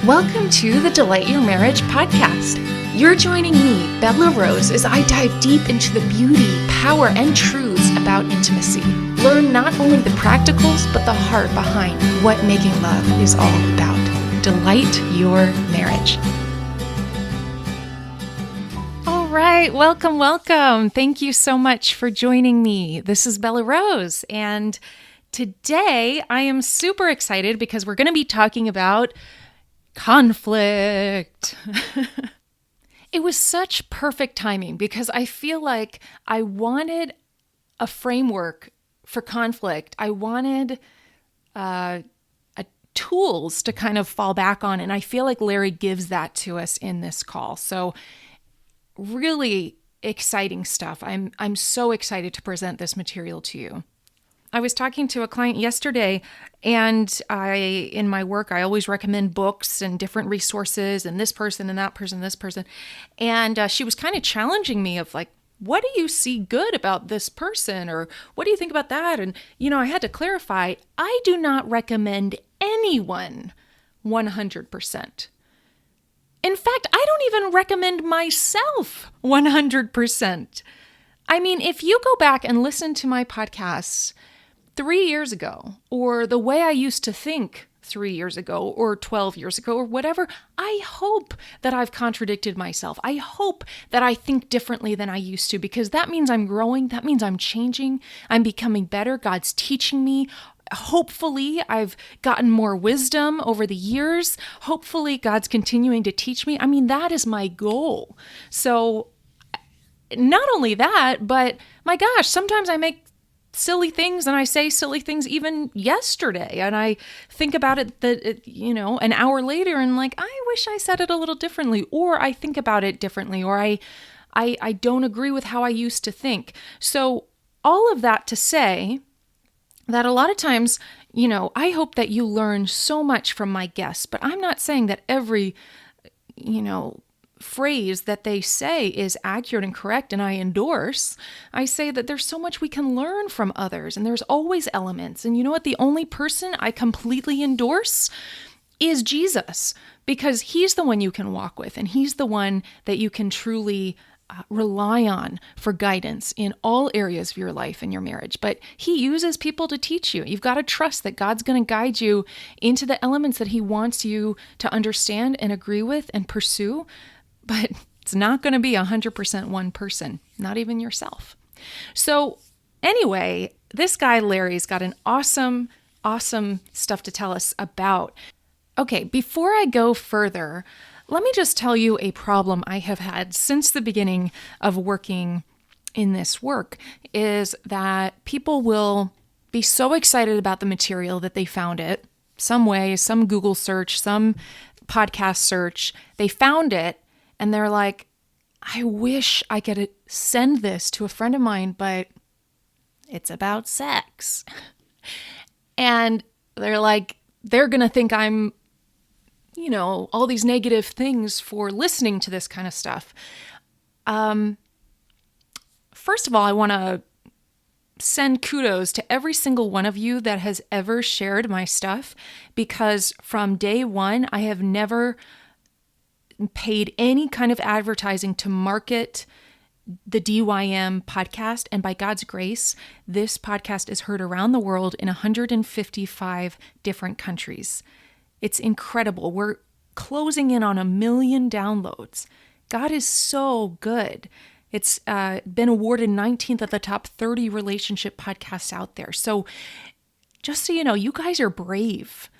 Welcome to the Delight Your Marriage podcast. You're joining me, Bella Rose, as I dive deep into the beauty, power, and truths about intimacy. Learn not only the practicals, but the heart behind what making love is all about. Delight your marriage. All right, welcome. Thank you so much for joining me. This is Bella Rose, and today I am super excited because we're going to be talking about conflict. It was such perfect timing because I feel like I wanted a framework for conflict. I wanted tools to kind of fall back on, and I feel like Larry gives that to us in this call. So really exciting stuff. I'm so excited to present this material to you. I was talking to a client yesterday, and in my work, I always recommend books and different resources and this person and that person, this person. And she was kind of challenging me of like, what do you see good about this person? Or what do you think about that? And, I had to clarify, I do not recommend anyone 100%. In fact, I don't even recommend myself 100%. I mean, if you go back and listen to my podcasts 3 years ago, or the way I used to think 3 years ago, or 12 years ago, or whatever, I hope that I've contradicted myself. I hope that I think differently than I used to, because that means I'm growing. That means I'm changing. I'm becoming better. God's teaching me. Hopefully, I've gotten more wisdom over the years. Hopefully, God's continuing to teach me. I mean, that is my goal. So not only that, but my gosh, sometimes I make silly things and I say silly things even yesterday. And I think about it an hour later and like, I wish I said it a little differently, or I think about it differently, or I don't agree with how I used to think. So all of that to say that a lot of times, I hope that you learn so much from my guests, but I'm not saying that every, phrase that they say is accurate and correct and I endorse. I say that there's so much we can learn from others, and there's always elements. And you know what? The only person I completely endorse is Jesus, because he's the one you can walk with, and he's the one that you can truly rely on for guidance in all areas of your life and your marriage. But he uses people to teach you. You've got to trust that God's going to guide you into the elements that he wants you to understand and agree with and pursue. But it's not going to be 100% one person, not even yourself. So anyway, this guy, Larry's got an awesome stuff to tell us about. Okay, before I go further, let me just tell you a problem I have had since the beginning of working in this work, is that people will be so excited about the material that they found it some way, some Google search, some podcast search. They found it, and they're like, I wish I could send this to a friend of mine, but it's about sex. And they're like, they're going to think I'm, all these negative things for listening to this kind of stuff. First of all, I want to send kudos to every single one of you that has ever shared my stuff, because from day one, I have never paid any kind of advertising to market the DYM podcast. And by God's grace, this podcast is heard around the world in 155 different countries. It's incredible. We're closing in on 1 million downloads. God is so good. It's been awarded 19th of the top 30 relationship podcasts out there. So just so you know, you guys are brave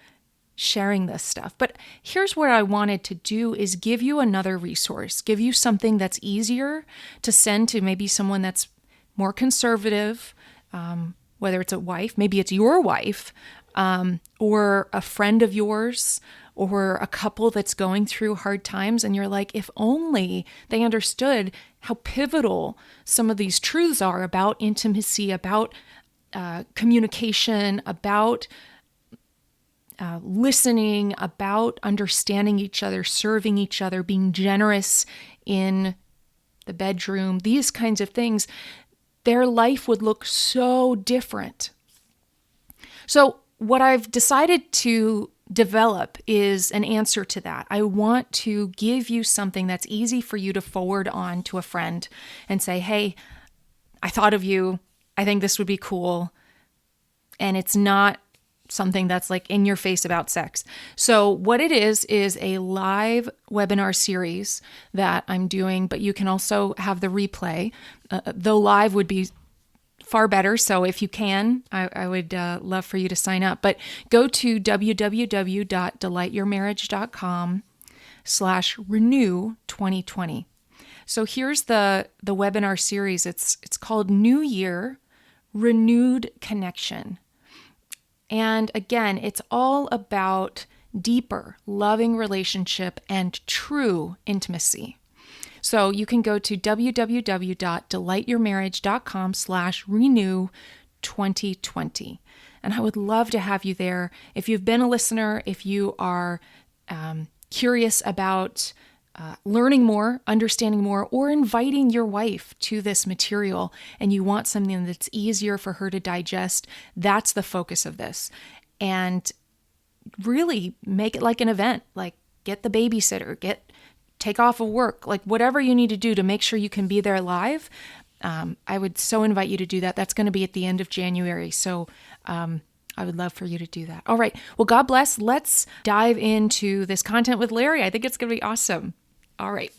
sharing this stuff. But here's what I wanted to do, is give you another resource, give you something that's easier to send to maybe someone that's more conservative, whether it's a wife, maybe it's your wife, or a friend of yours, or a couple that's going through hard times. And you're like, if only they understood how pivotal some of these truths are about intimacy, about communication, about listening, about understanding each other, serving each other, being generous in the bedroom, these kinds of things, their life would look so different. So what I've decided to develop is an answer to that. I want to give you something that's easy for you to forward on to a friend and say, hey, I thought of you. I think this would be cool. And it's not something that's like in your face about sex. So what it is a live webinar series that I'm doing, but you can also have the replay. Though live would be far better. So if you can, I would love for you to sign up. But go to www.delightyourmarriage.com/renew 2020. So here's the webinar series. It's called New Year, Renewed Connection. And again, it's all about deeper, loving relationship and true intimacy. So you can go to www.delightyourmarriage.com/renew 2020. And I would love to have you there. If you've been a listener, if you are curious about learning more, understanding more, or inviting your wife to this material, and you want something that's easier for her to digest, that's the focus of this. And really make it like an event, like get the babysitter, take off of work, like whatever you need to do to make sure you can be there live. I would so invite you to do that. That's going to be at the end of January. So I would love for you to do that. All right. Well, God bless. Let's dive into this content with Larry. I think it's going to be awesome. All right.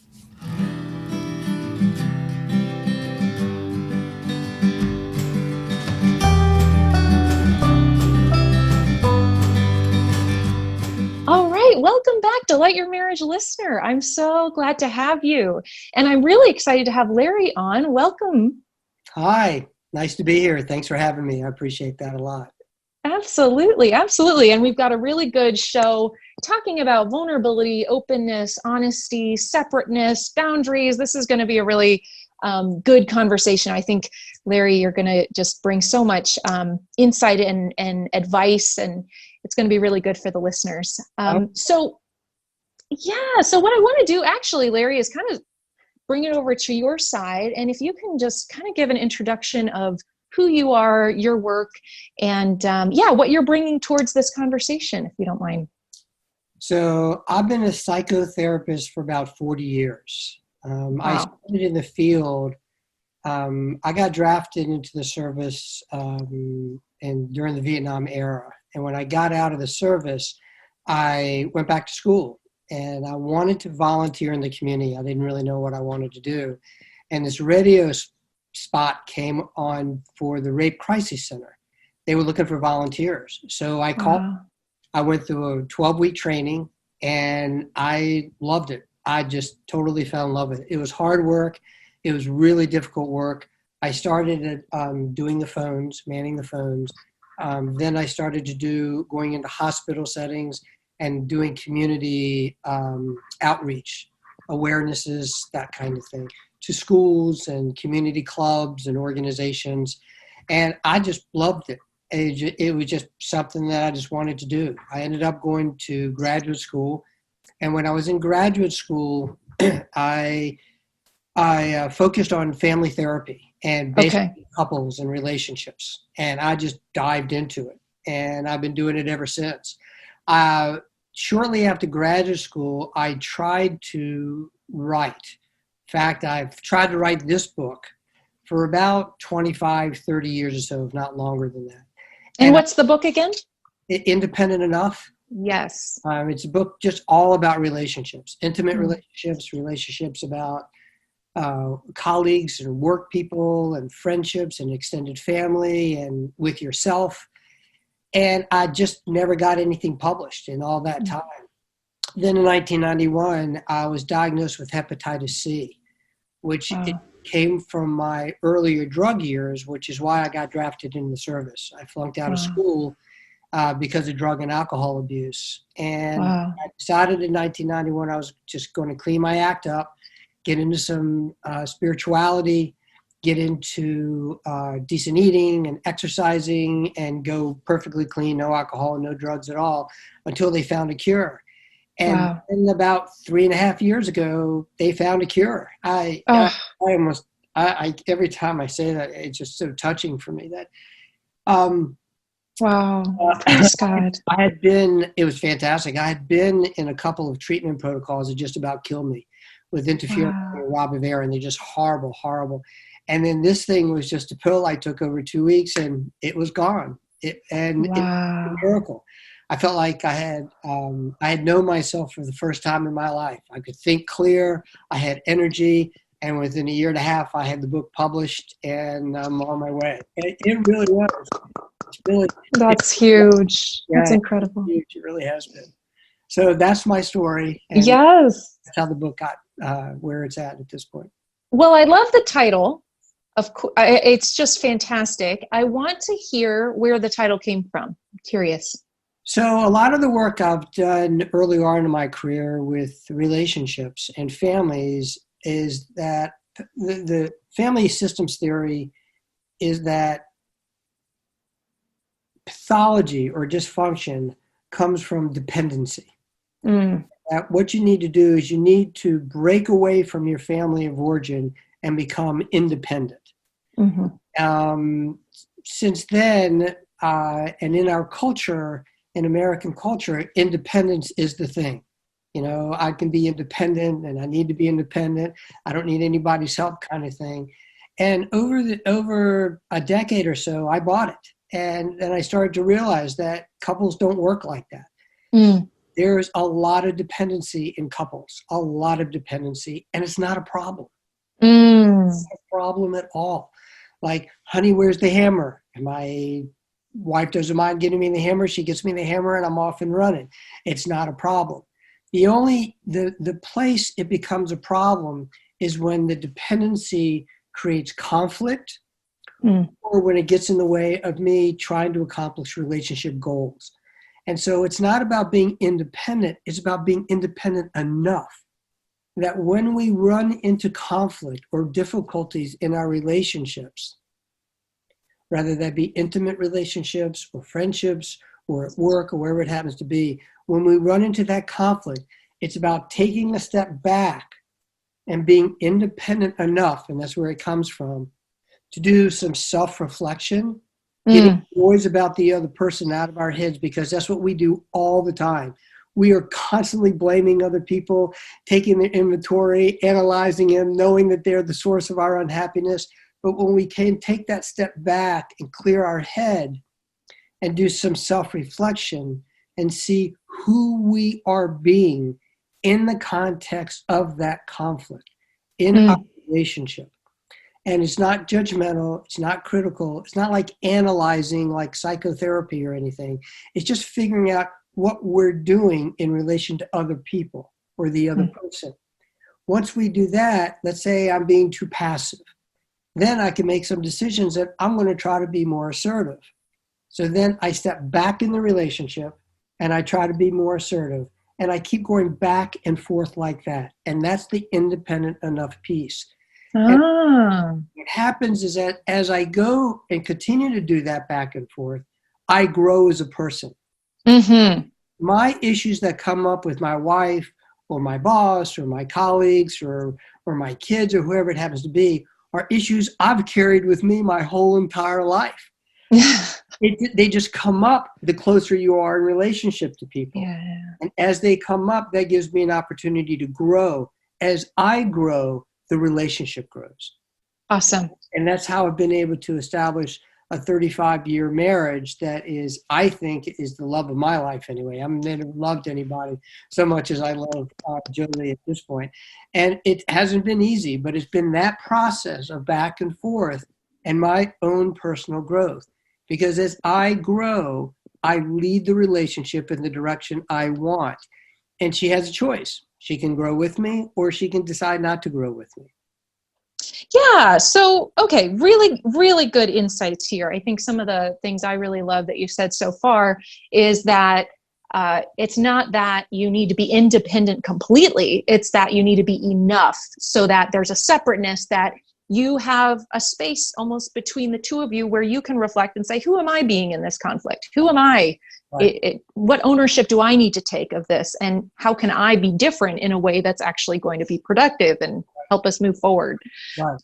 All right. Welcome back, Delight Your Marriage listener. I'm so glad to have you. And I'm really excited to have Larry on. Welcome. Hi. Nice to be here. Thanks for having me. I appreciate that a lot. Absolutely. Absolutely. And we've got a really good show talking about vulnerability, openness, honesty, separateness, boundaries. This is going to be a really good conversation. I think, Larry, you're going to just bring so much insight and advice, and it's going to be really good for the listeners. So what I want to do actually, Larry, is kind of bring it over to your side. And if you can just kind of give an introduction of who you are, your work, and what you're bringing towards this conversation, if you don't mind. So I've been a psychotherapist for about 40 years. Wow. I started in the field. I got drafted into the service and during the Vietnam era. And when I got out of the service, I went back to school. And I wanted to volunteer in the community. I didn't really know what I wanted to do. And this radio spot came on for the Rape Crisis Center. They were looking for volunteers. So I called. I went through a 12-week training, and I loved it. I just totally fell in love with it. It was hard work. It was really difficult work. I started at doing the phones, manning the phones. Then I started going into hospital settings and doing community outreach, awarenesses, that kind of thing, to schools and community clubs and organizations. And I just loved it. It was just something that I just wanted to do. I ended up going to graduate school. And when I was in graduate school, I focused on family therapy and basically couples and relationships. And I just dived into it. And I've been doing it ever since. Shortly after graduate school, I tried to write. In fact, I've tried to write this book for about 25, 30 years or so, if not longer than that. And what's the book again? Independent Enough. Yes. It's a book just all about relationships, intimate relationships about colleagues and work people and friendships and extended family and with yourself. And I just never got anything published in all that time. Then in 1991, I was diagnosed with hepatitis C, which it came from my earlier drug years, which is why I got drafted into the service. I flunked out of school because of drug and alcohol abuse. And I decided in 1991 I was just going to clean my act up, get into some spirituality, get into decent eating and exercising, and go perfectly clean, no alcohol, no drugs at all, until they found a cure. And then about 3.5 years ago, they found a cure. I every time I say that, it's just so touching for me that Wow. Uh, Praise God. it was fantastic. I had been in a couple of treatment protocols that just about killed me with interferon Wow. and ribavirin. They're just horrible, horrible. And then this thing was just a pill I took over 2 weeks and it was gone. It was a Wow. miracle. I felt like I had known myself for the first time in my life. I could think clear. I had energy. And within a year and a half, I had the book published and I'm on my way. It really was. It's really, That's huge. That's yeah, it's incredible. huge. It really has been. So that's my story, and Yes. that's how the book got where it's at this point. Well, I love the title. It's just fantastic. I want to hear where the title came from. I'm curious. So a lot of the work I've done early on in my career with relationships and families is that the family systems theory is that pathology or dysfunction comes from dependency. Mm. That what you need to do is you need to break away from your family of origin and become independent. Mm-hmm. Um, since then, and in our culture, in American culture, independence is the thing. You know, I can be independent and I need to be independent. I don't need anybody's help kind of thing. And over a decade or so, I bought it. And then I started to realize that couples don't work like that. Mm. There's a lot of dependency in couples, a lot of dependency, and it's not a problem. Mm. It's not a problem at all. Like, honey, where's the hammer? And my wife doesn't mind getting me the hammer. She gets me the hammer and I'm off and running. It's not a problem. The place it becomes a problem is when the dependency creates conflict Mm. or when it gets in the way of me trying to accomplish relationship goals. And so it's not about being independent, it's about being independent enough that when we run into conflict or difficulties in our relationships, whether that be intimate relationships or friendships or at work or wherever it happens to be, when we run into that conflict, it's about taking a step back and being independent enough, and that's where it comes from, to do some self-reflection, getting Mm. noise about the other person out of our heads, because that's what we do all the time. We are constantly blaming other people, taking their inventory, analyzing them, knowing that they're the source of our unhappiness. But when we can take that step back and clear our head and do some self-reflection and see who we are being in the context of that conflict, in our Mm. relationship. And it's not judgmental, it's not critical, it's not like analyzing like psychotherapy or anything. It's just figuring out what we're doing in relation to other people or the other Mm. person. Once we do that, let's say I'm being too passive, then I can make some decisions that I'm going to try to be more assertive. So then I step back in the relationship and I try to be more assertive. And I keep going back and forth like that. And that's the independent enough piece. And Ah. what happens is that as I go and continue to do that back and forth, I grow as a person. Mm-hmm. My issues that come up with my wife or my boss or my colleagues or my kids or whoever it happens to be are issues I've carried with me my whole entire life. They just come up the closer you are in relationship to people. Yeah. And as they come up, that gives me an opportunity to grow. As I grow, the relationship grows. Awesome. And that's how I've been able to establish a 35-year marriage that is, I think, is the love of my life anyway. I've never loved anybody so much as I love Jolie at this point. And it hasn't been easy, but it's been that process of back and forth and my own personal growth. Because as I grow, I lead the relationship in the direction I want. And she has a choice. She can grow with me or she can decide not to grow with me. Yeah. So, okay. Really, really good insights here. I think some of the things I really love that you said so far is that it's not that you need to be independent completely. It's that you need to be enough so that there's a separateness, that you have a space almost between the two of you where you can reflect and say, who am I being in this conflict? Who am I? Right. What ownership do I need to take of this? And how can I be different in a way that's actually going to be productive and help us move forward? Right.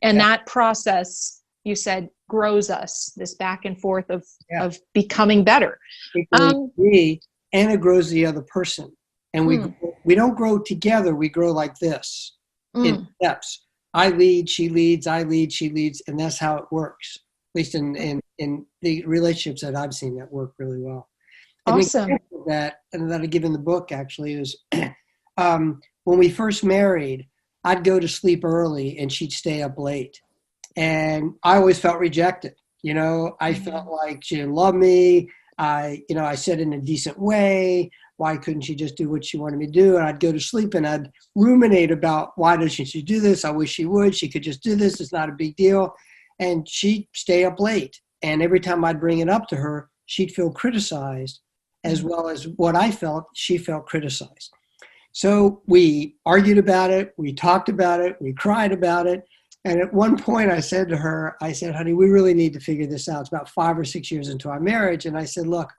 And that process you said, grows us, this back and forth of Yeah. of becoming better. It grows me and it grows the other person. And we don't grow together. We grow like this in steps. I lead, she leads, I lead, she leads. And that's how it works. At least in the relationships that I've seen that work really well. Awesome. An example of that, and that I give in the book actually, is when we first married, I'd go to sleep early and she'd stay up late. And I always felt rejected. I felt like she didn't love me. I said in a decent way, why couldn't she just do what she wanted me to do? And I'd go to sleep and I'd ruminate about, why doesn't she do this? I wish she would. She could just do this. It's not a big deal. And she'd stay up late. And every time I'd bring it up to her, she'd feel criticized, as well as what I felt, she felt criticized. So we argued about it. We talked about it. We cried about it. And at one point I said to her, honey, we really need to figure this out. It's about 5 or 6 years into our marriage. And I said, look,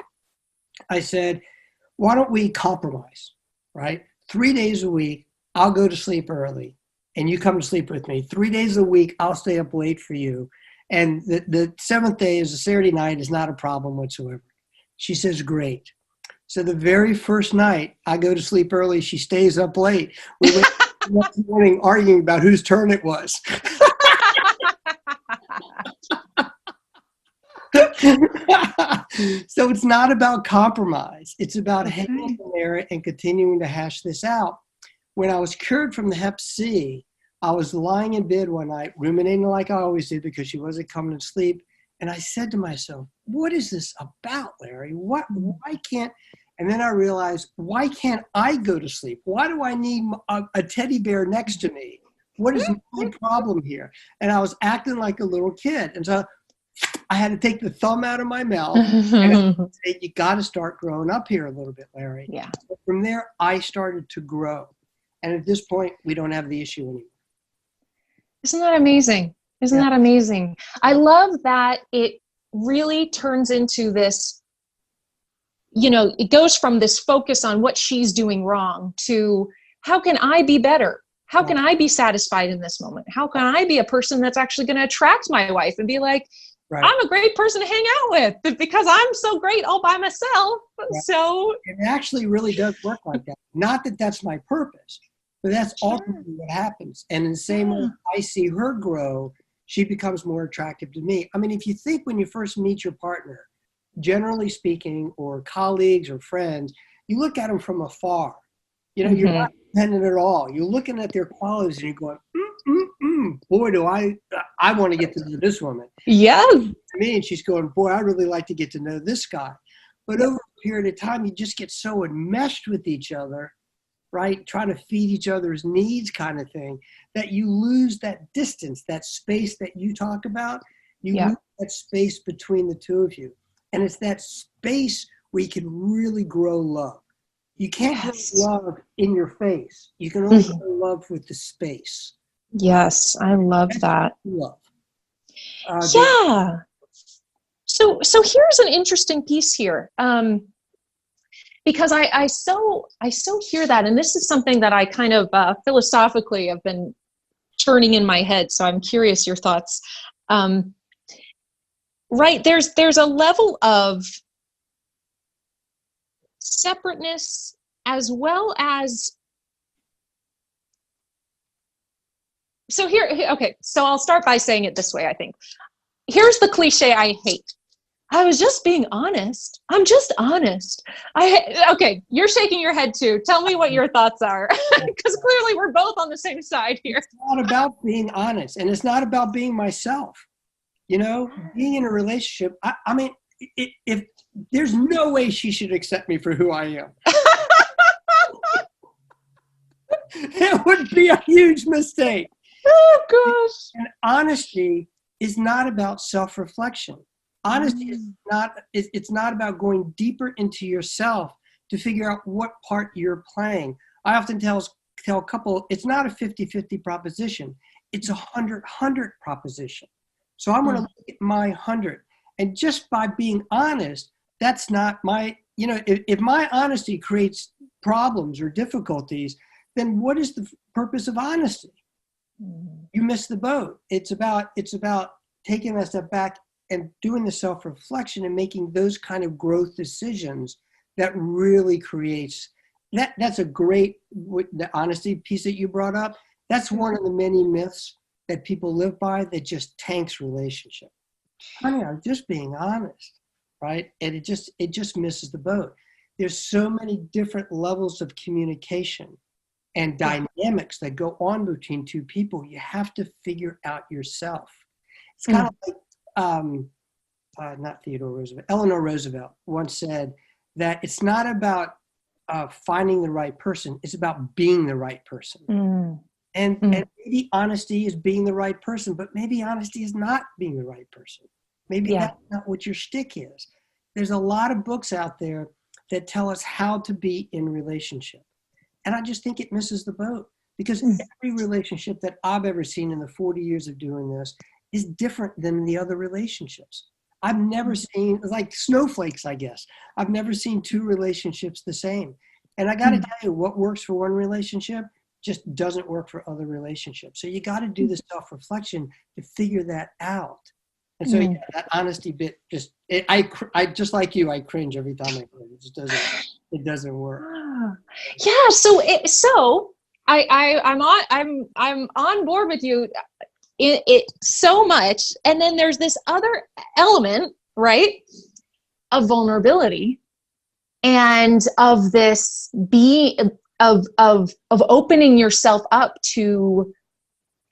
why don't we compromise, right? 3 days a week, I'll go to sleep early and you come to sleep with me. 3 days a week, I'll stay up late for you. And the seventh day is a Saturday night is not a problem whatsoever. She says, great. So the very first night I go to sleep early, she stays up late. We went the next morning arguing about whose turn it was. So it's not about compromise. It's about hanging in there and continuing to hash this out. When I was cured from the Hep C, I was lying in bed one night, ruminating like I always did because she wasn't coming to sleep. And I said to myself, what is this about, Larry? Why can't... And then I realized, why can't I go to sleep? Why do I need a teddy bear next to me? What is my problem here? And I was acting like a little kid. And so I had to take the thumb out of my mouth and say, you got to start growing up here a little bit, Larry. Yeah. But from there, I started to grow. And at this point, we don't have the issue anymore. Isn't that amazing? Isn't that amazing? I love that it really turns into this, it goes from this focus on what she's doing wrong to how can I be better? How can I be satisfied in this moment? How can I be a person that's actually going to attract my wife and be like, I'm a great person to hang out with because I'm so great all by myself. Right. So it actually really does work like that. Not that that's my purpose, but that's ultimately what happens. And in the same way I see her grow, she becomes more attractive to me. I mean, if you think when you first meet your partner, generally speaking, or colleagues or friends, you look at them from afar. You're not dependent at all. You're looking at their qualities and you're going, boy, do I want to get to know this woman. Yeah. To me, and she's going, boy, I really like to get to know this guy. But over a period of time, you just get so enmeshed with each other, right? Trying to feed each other's needs kind of thing, that you lose that distance, that space that you talk about. You lose that space between the two of you. And it's that space where you can really grow love. You can't grow love in your face. You can only grow love with the space. Yes, I love that. Love. Yeah. So here's an interesting piece here, because I so hear that, and this is something that I kind of philosophically have been turning in my head. So I'm curious your thoughts. Right, there's a level of separateness as well as. So okay. So I'll start by saying it this way. I think here's the cliche I hate. I was just being honest. I'm just honest. Okay, you're shaking your head too. Tell me what your thoughts are, because clearly we're both on the same side here. It's not about being honest, and it's not about being myself. Being in a relationship, I mean, if there's no way she should accept me for who I am. It would be a huge mistake. Oh, gosh. And honesty is not about self-reflection. Honesty is not, it's not about going deeper into yourself to figure out what part you're playing. I often tell a couple, it's not a 50-50 proposition. It's a 100-100 proposition. So I'm going to look at my 100. And just by being honest, that's not my, if my honesty creates problems or difficulties, then what is the purpose of honesty? You miss the boat. It's about taking a step back and doing the self-reflection and making those kind of growth decisions that really creates that's a great, the honesty piece that you brought up. That's one of the many myths that people live by that just tanks relationship. Honey, I'm just being honest, right? And it just misses the boat. There's so many different levels of communication and dynamics that go on between two people. You have to figure out yourself. It's kind of like, not Theodore Roosevelt, Eleanor Roosevelt once said that it's not about finding the right person, it's about being the right person. And maybe honesty is being the right person, but maybe honesty is not being the right person. Maybe that's not what your shtick is. There's a lot of books out there that tell us how to be in relationship. And I just think it misses the boat, because every relationship that I've ever seen in the 40 years of doing this is different than the other relationships. I've never seen, like snowflakes, I guess. I've never seen two relationships the same. And I got to tell you, what works for one relationship just doesn't work for other relationships. So you got to do the self-reflection to figure that out. And so that honesty bit, I just like you, I cringe every time I hear it. It just doesn't work. Yeah. So I'm on board with you. It so much. And then there's this other element, right, of vulnerability and of this of opening yourself up to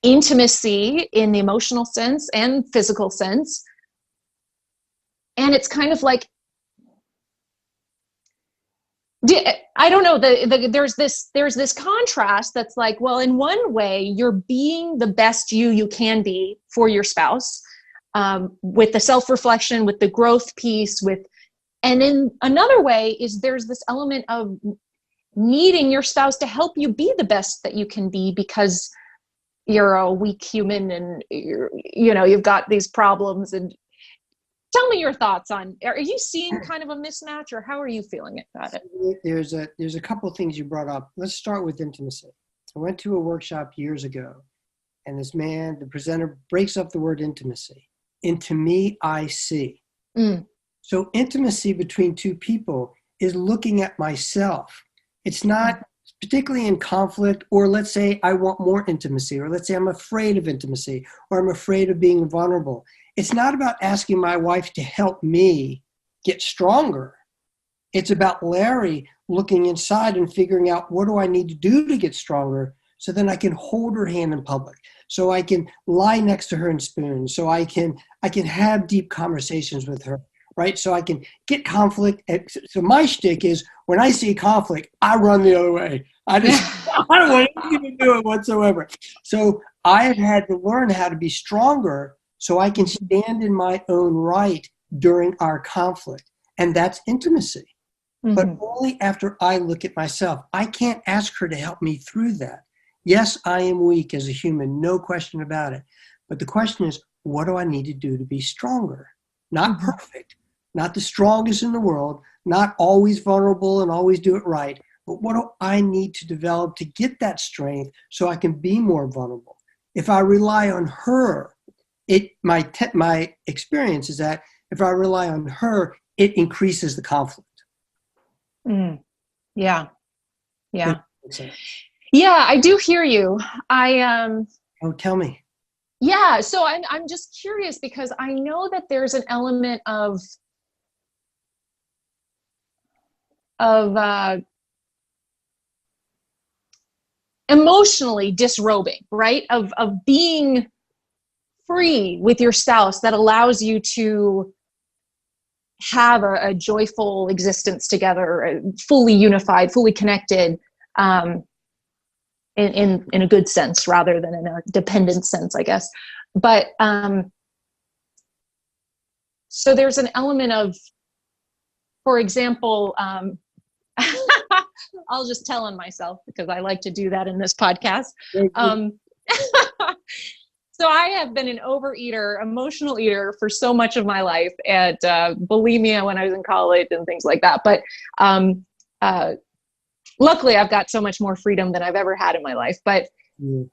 intimacy in the emotional sense and physical sense. And it's kind of like, I don't know, there's this contrast that's like, well, in one way you're being the best you can be for your spouse, with the self-reflection, with the growth piece, and in another way is there's this element of needing your spouse to help you be the best that you can be, because you're a weak human and you've got these problems. And tell me your thoughts on, are you seeing kind of a mismatch, or how are you feeling about it? There's a couple of things you brought up. Let's start with intimacy. I went to a workshop years ago, and this man, the presenter, breaks up the word intimacy into me, I see. So intimacy between two people is looking at myself. It's not particularly in conflict, or let's say I want more intimacy, or let's say I'm afraid of intimacy, or I'm afraid of being vulnerable. It's not about asking my wife to help me get stronger. It's about Larry looking inside and figuring out, what do I need to do to get stronger, so then I can hold her hand in public, so I can lie next to her and spoon, so I can have deep conversations with her, right? So I can get conflict. So my shtick is, when I see conflict, I run the other way. I don't want anything to do it whatsoever. So I have had to learn how to be stronger so I can stand in my own right during our conflict. And that's intimacy. But only after I look at myself. I can't ask her to help me through that. Yes, I am weak as a human, no question about it. But the question is, what do I need to do to be stronger? Not perfect, not the strongest in the world, not always vulnerable and always do it right. But what do I need to develop to get that strength so I can be more vulnerable? If I rely on her, my experience is that if I rely on her, it increases the conflict. Yeah. Yeah, I do hear you. Oh, tell me. Yeah, so I'm just curious, because I know that there's an element of emotionally disrobing, right? Of being free with your spouse that allows you to have a joyful existence together, fully unified, fully connected, in a good sense rather than in a dependent sense, I guess. But so there's an element of, for example, I'll just tell on myself because I like to do that in this podcast. So I have been an overeater, emotional eater for so much of my life, and bulimia when I was in college and things like that. But luckily, I've got so much more freedom than I've ever had in my life. But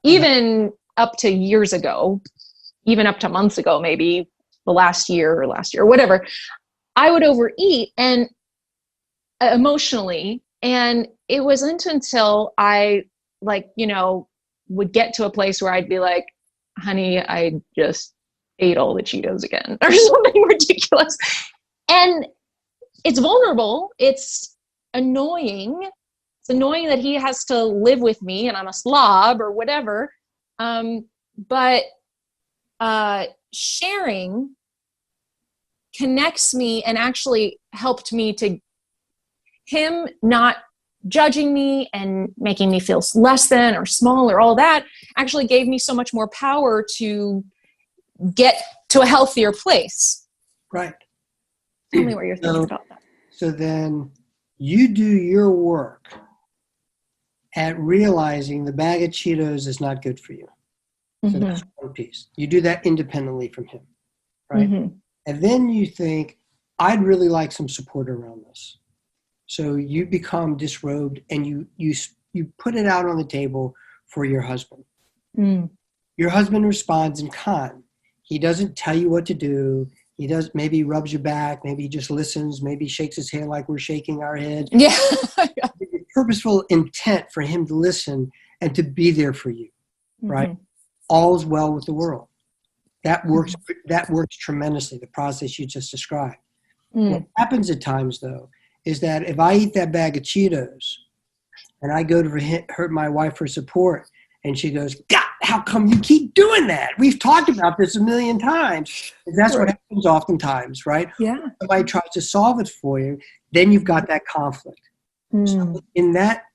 even up to years ago, even up to months ago, maybe the last year, whatever, I would overeat and emotionally. And it wasn't until I would get to a place where I'd be like, honey, I just ate all the Cheetos again or something ridiculous. And it's vulnerable. It's annoying. It's annoying that he has to live with me and I'm a slob or whatever. But sharing connects me and actually helped me to him not judging me and making me feel less than or small or all that actually gave me so much more power to get to a healthier place. Right. Tell me what you're thinking about that. So then you do your work at realizing the bag of Cheetos is not good for you. So that's one piece. You do that independently from him, right? And then you think, I'd really like some support around this. So you become disrobed and you put it out on the table for your husband. Your husband responds in kind. He doesn't tell you what to do. He does, maybe rubs your back, maybe he just listens, maybe shakes his head like we're shaking our head. Yeah. Purposeful intent for him to listen and to be there for you, right? All's well with the world. That works tremendously, the process you just described. What happens at times, though, is that if I eat that bag of Cheetos and I go to hurt my wife for support and she goes, God, how come you keep doing that? We've talked about this a million times. And that's what happens oftentimes, right? Yeah. Somebody tries to solve it for you, then you've got that conflict. So in that,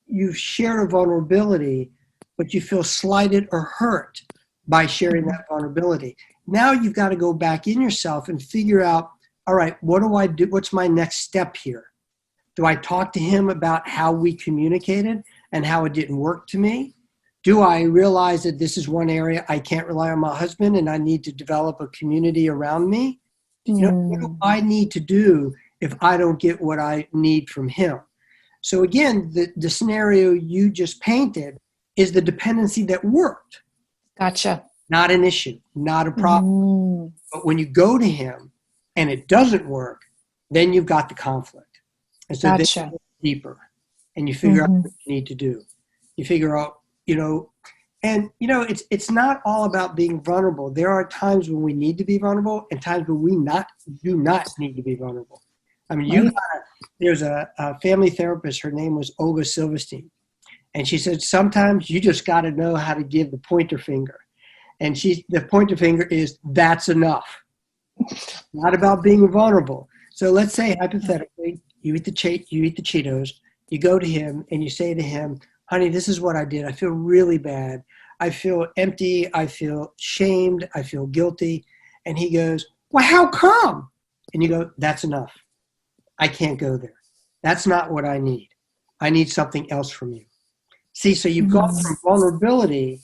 you share a vulnerability, but you feel slighted or hurt by sharing that vulnerability. Now you've got to go back in yourself and figure out, all right, what do I do? What's my next step here? Do I talk to him about how we communicated and how it didn't work to me? Do I realize that this is one area I can't rely on my husband and I need to develop a community around me? You know, what do I need to do if I don't get what I need from him? So again, the scenario you just painted is the dependency that worked. Gotcha. Not an issue, not a problem. But when you go to him and it doesn't work, then you've got the conflict. And so then you go deeper and you figure out what you need to do. You figure out, it's not all about being vulnerable. There are times when we need to be vulnerable and times when we do not need to be vulnerable. I mean, there's a family therapist, her name was Olga Silverstein. And she said, sometimes you just got to know how to give the pointer finger. And the pointer finger is, that's enough. Not about being vulnerable. So let's say, hypothetically, you eat the Cheetos, you go to him and you say to him, honey, this is what I did. I feel really bad. I feel empty. I feel shamed. I feel guilty. And he goes, well, how come? And you go, that's enough. I can't go there. That's not what I need. I need something else from you. See, so you've gone from vulnerability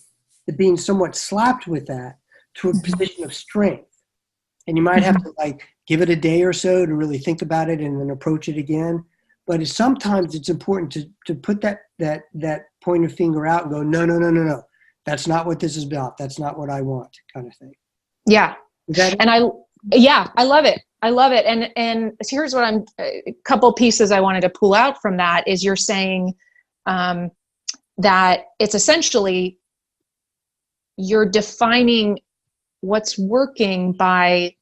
to being somewhat slapped with that to a position of strength. And you might have to give it a day or so to really think about it and then approach it again. But sometimes it's important to put that pointer finger out and go, no. That's not what this is about. That's not what I want, kind of thing. Yeah. And I love it. I love it. And here's what a couple pieces I wanted to pull out from that is you're saying that it's essentially you're defining what's working by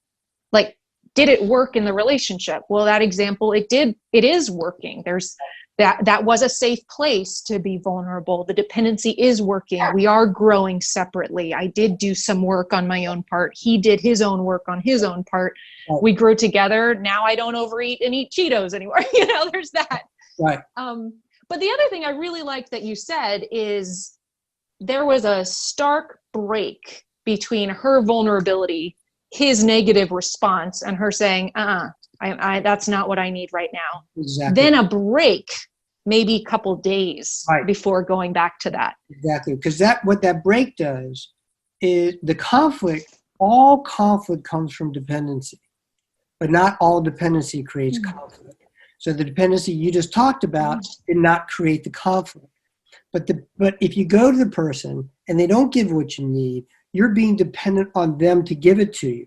did it work in the relationship? Well, that example, it is working. There's that was a safe place to be vulnerable. The dependency is working. We are growing separately. I did do some work on my own part. He did his own work on his own part. Right. We grew together. Now I don't overeat and eat Cheetos anymore. There's that. Right. But the other thing I really liked that you said is there was a stark break between her vulnerability, his negative response, and her saying, that's not what I need right now. Exactly. Then a break, maybe a couple days before going back to that. Exactly. Because what that break does is all conflict comes from dependency, but not all dependency creates conflict. So the dependency you just talked about did not create the conflict. But if you go to the person and they don't give what you need, you're being dependent on them to give it to you,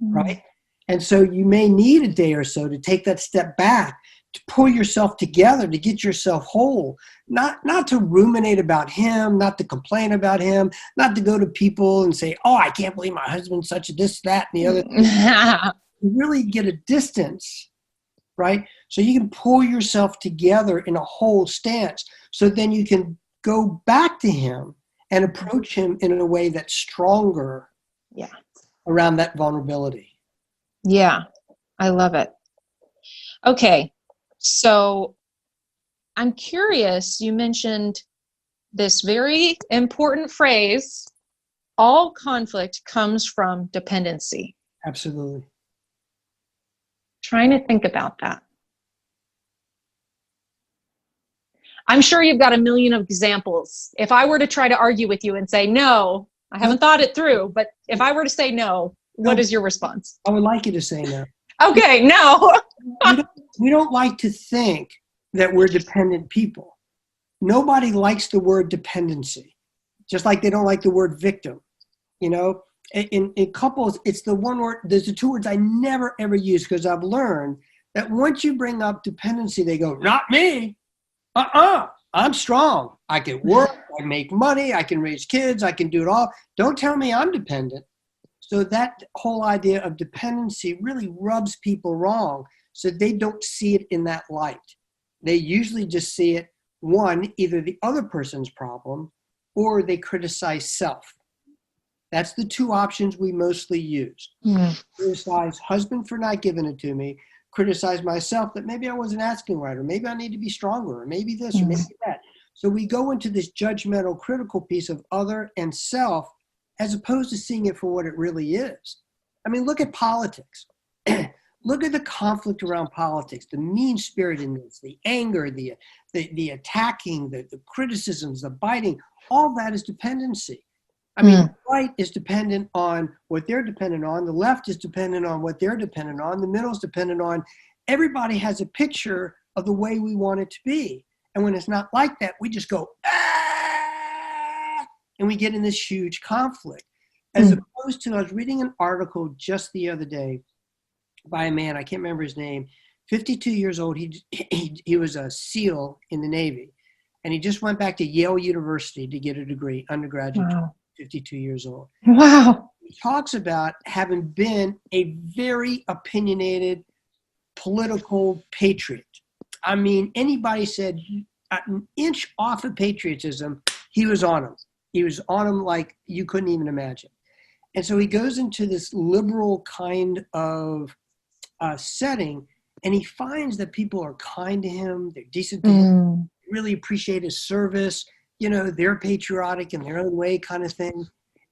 right? And so you may need a day or so to take that step back, to pull yourself together, to get yourself whole, not to ruminate about him, not to complain about him, not to go to people and say, oh, I can't believe my husband's such a this, that, and the other. You really get a distance, right? So you can pull yourself together in a whole stance. So then you can go back to him and approach him in a way that's stronger around that vulnerability. Yeah, I love it. Okay, so I'm curious, you mentioned this very important phrase, all conflict comes from dependency. Absolutely. Trying to think about that. I'm sure you've got a million of examples. If I were to try to argue with you and say, no, I haven't thought it through, but if I were to say no, what is your response? I would like you to say no. Okay, no. we don't like to think that we're dependent people. Nobody likes the word dependency, just like they don't like the word victim. You know, in couples, it's the one word, there's the two words I never ever use, because I've learned that once you bring up dependency, they go, not me. I'm strong. I can work, I make money, I can raise kids, I can do it all. Don't tell me I'm dependent. So that whole idea of dependency really rubs people wrong, so they don't see it in that light. They usually just see it, one, either the other person's problem, or they criticize self. That's the two options we mostly use. Criticize husband for not giving it to me, criticize myself that maybe I wasn't asking right, or maybe I need to be stronger, or maybe this, or maybe that. So we go into this judgmental, critical piece of other and self, as opposed to seeing it for what it really is. I mean, look at politics. Look at the conflict around politics, the mean-spiritedness, the anger, the attacking, the criticisms, the biting. All that is dependency. I mean, the right is dependent on what they're dependent on. The left is dependent on what they're dependent on. The middle is dependent on. Everybody has a picture of the way we want it to be. And when it's not like that, we just go, and we get in this huge conflict. As opposed to, I was reading an article just the other day by a man, I can't remember his name, 52 years old. He was a SEAL in the Navy. And he just went back to Yale University to get a degree, undergraduate, 52 years old. Wow. He talks about having been a very opinionated political patriot. I mean, anybody said an inch off of patriotism, he was on them. He was on them like you couldn't even imagine. And so he goes into this liberal kind of setting, and he finds that people are kind to him, they're decent to him, really appreciate his service, you know, they're patriotic in their own way kind of thing.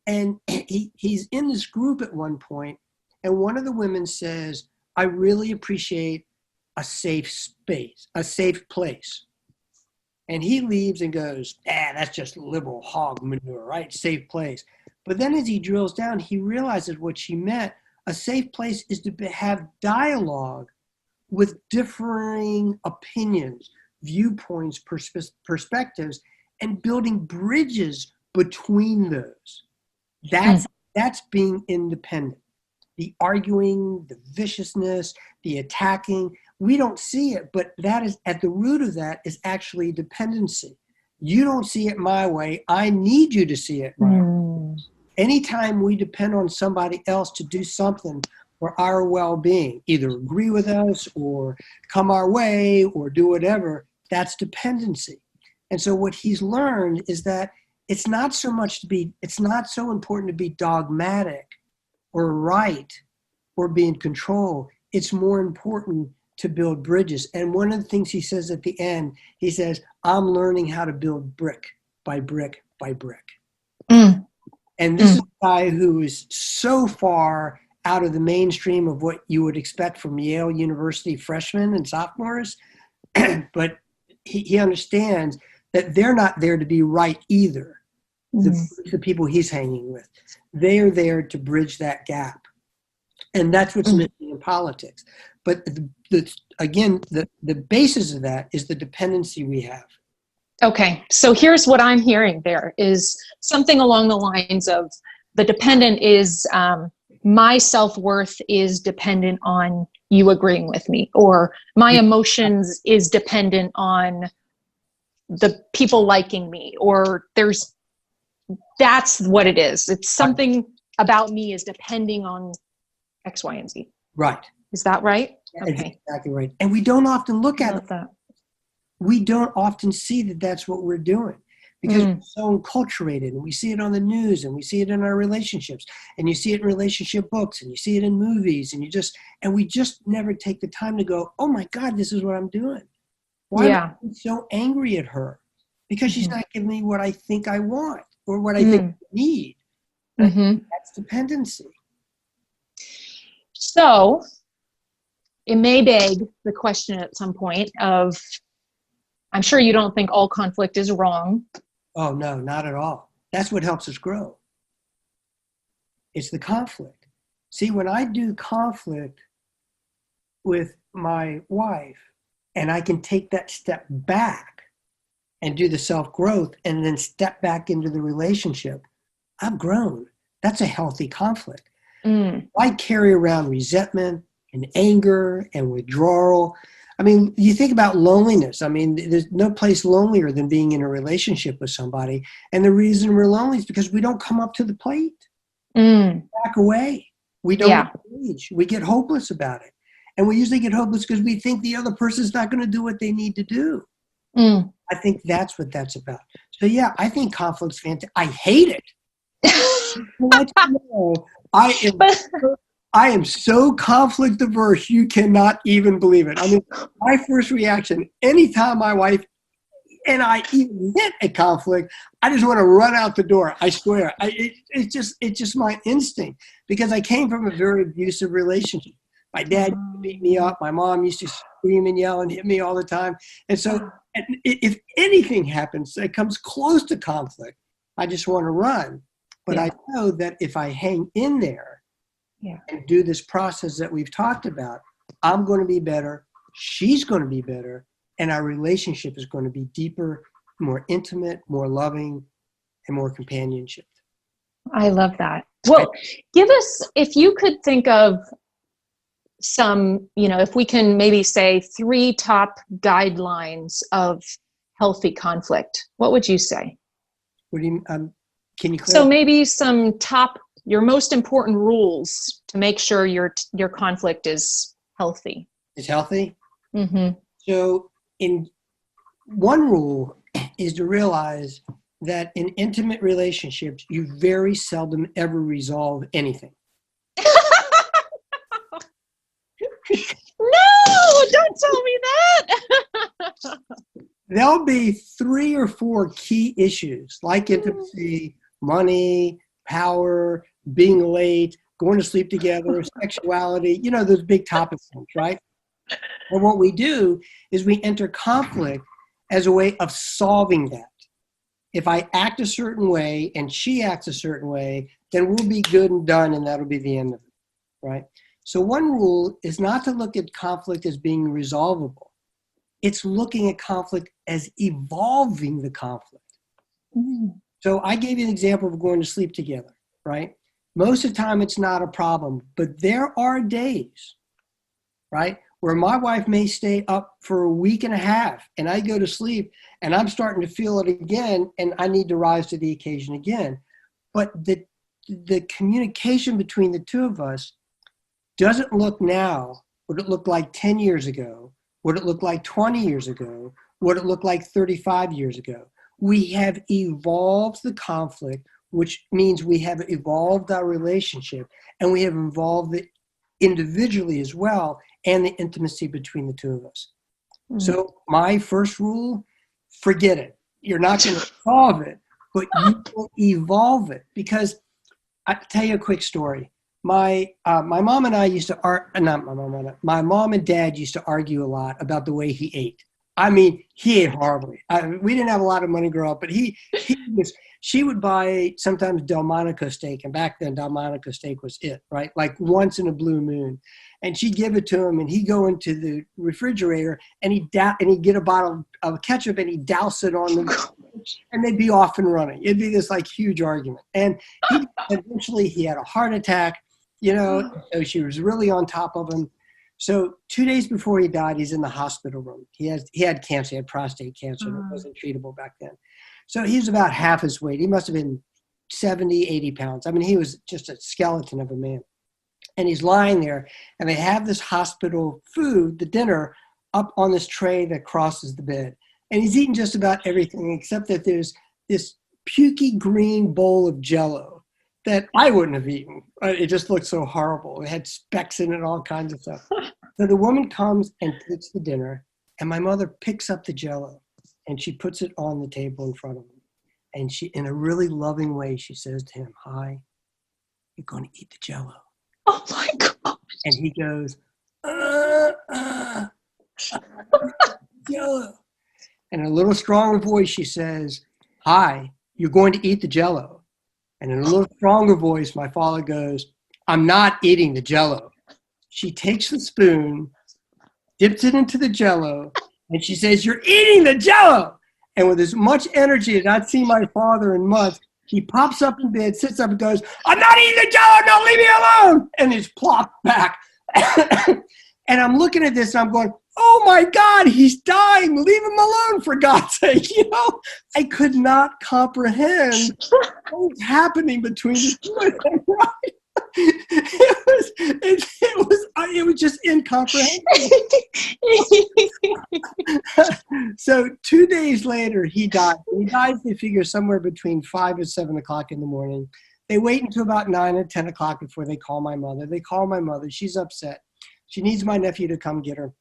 And he's in this group at one point, and one of the women says, I really appreciate a safe space, a safe place. And he leaves and goes, that's just liberal hog manure, right? Safe place. But then as he drills down, he realizes what she meant. A safe place is to have dialogue with differing opinions, viewpoints, perspectives, and building bridges between those. That's being independent. The arguing, the viciousness, the attacking, we don't see it, but that is at the root of that is actually dependency. You don't see it my way. I need you to see it my way. Anytime we depend on somebody else to do something for our well-being, either agree with us or come our way or do whatever, that's dependency. And so what he's learned is that it's not so important to be dogmatic or right or be in control. It's more important to build bridges. And one of the things he says at the end, he says, I'm learning how to build brick by brick by brick. And this is a guy who is so far out of the mainstream of what you would expect from Yale University freshmen and sophomores, but he understands that they're not there to be right either. The people he's hanging with, they are there to bridge that gap. And that's what's missing in politics. But the basis of that is the dependency we have. Okay, so here's what I'm hearing there is something along the lines of the dependent is my self-worth is dependent on you agreeing with me, or my emotions is dependent on the people liking me, or that's what it is. It's something about me is depending on X, Y, and Z. Right. Is that right? Okay. Exactly right. And we don't often look at it. That. We don't often see that that's what we're doing because we're so enculturated, and we see it on the news, and we see it in our relationships, and you see it in relationship books, and you see it in movies, and we just never take the time to go, oh my God, this is what I'm doing. Why am I so angry at her? Because she's not giving me what I think I want or what I think I need. That's dependency. So it may beg the question at some point of, I'm sure you don't think all conflict is wrong. Oh, no, not at all. That's what helps us grow. It's the conflict. See, when I do conflict with my wife, and I can take that step back and do the self-growth and then step back into the relationship, I've grown. That's a healthy conflict. I carry around resentment and anger and withdrawal. I mean, you think about loneliness. I mean, there's no place lonelier than being in a relationship with somebody. And the reason we're lonely is because we don't come up to the plate. Back away. We don't engage. We get hopeless about it. And we usually get hopeless because we think the other person's not going to do what they need to do. I think that's what that's about. So yeah, I think conflict's fantastic. I hate it. I am so conflict averse, you cannot even believe it. I mean, my first reaction, anytime my wife and I even hit a conflict, I just want to run out the door. I swear. It's just my instinct, because I came from a very abusive relationship. My dad used to beat me up. My mom used to scream and yell and hit me all the time. And so if anything happens that comes close to conflict, I just want to run. But I know that if I hang in there and do this process that we've talked about, I'm going to be better. She's going to be better. And our relationship is going to be deeper, more intimate, more loving, and more companionship. I love that. Well, give us, if you could think of some, if we can maybe say 3 top guidelines of healthy conflict, what would you say? What do you can you clarify? So maybe some your most important rules to make sure your conflict is healthy. Is healthy? So one rule is to realize that in intimate relationships, you very seldom ever resolve anything. No, don't tell me that. There'll be 3 or 4 key issues like intimacy, money, power, being late, going to sleep together, sexuality, those big topics, right? And what we do is we enter conflict as a way of solving that. If I act a certain way and she acts a certain way, then we'll be good and done, and that'll be the end of it, right? So one rule is not to look at conflict as being resolvable. It's looking at conflict as evolving the conflict. So I gave you an example of going to sleep together, right? Most of the time it's not a problem, but there are days, right, where my wife may stay up for a week and a half and I go to sleep and I'm starting to feel it again and I need to rise to the occasion again. But the communication between the two of us doesn't look now what it looked like 10 years ago, what it looked like 20 years ago, what it looked like 35 years ago. We have evolved the conflict, which means we have evolved our relationship, and we have evolved it individually as well, and the intimacy between the two of us. So my first rule, forget it. You're not going to solve it, but you will evolve it. Because I'll tell you a quick story. My mom and I used to my mom and dad used to argue a lot about the way he ate. I mean, he ate horribly. We didn't have a lot of money growing up, but she would buy sometimes Delmonico steak, and back then Delmonico steak was it, right? Like once in a blue moon. And she'd give it to him, and he'd go into the refrigerator, and he'd get a bottle of ketchup, and he'd douse it on the, and they'd be off and running. It'd be this like huge argument. And eventually he had a heart attack, so she was really on top of him. So 2 days before he died, he's in the hospital room. He had cancer, he had prostate cancer that wasn't treatable back then. So he was about half his weight. He must have been 70, 80 pounds. I mean, he was just a skeleton of a man. And he's lying there, and they have this hospital food, the dinner, up on this tray that crosses the bed. And he's eating just about everything except that there's this pukey green bowl of Jell-O that I wouldn't have eaten. It just looked so horrible. It had specks in it, all kinds of stuff. So the woman comes and takes the dinner, and my mother picks up the Jell-O, and she puts it on the table in front of him. And she, in a really loving way, she says to him, "Hi, you're going to eat the Jell-O." Oh my God. And he goes, Jell-O. And in a little stronger voice, she says, "Hi, you're going to eat the Jell-O." And in a little stronger voice, my father goes, "I'm not eating the Jell-O." She takes the spoon, dips it into the Jell-O, and she says, "You're eating the Jell-O." And with as much energy as I'd seen my father in months, he pops up in bed, sits up and goes, "I'm not eating the Jell-O, no, leave me alone." And he's plopped back. And I'm looking at this and I'm going, "Oh my God, he's dying. Leave him alone, for God's sake." I could not comprehend what was happening between the two of them, right? It was just incomprehensible. So 2 days later, he died. He dies, they figure, somewhere between 5 and 7 o'clock in the morning. They wait until about 9 or 10 o'clock before they call my mother. They call my mother. She's upset. She needs my nephew to come get her.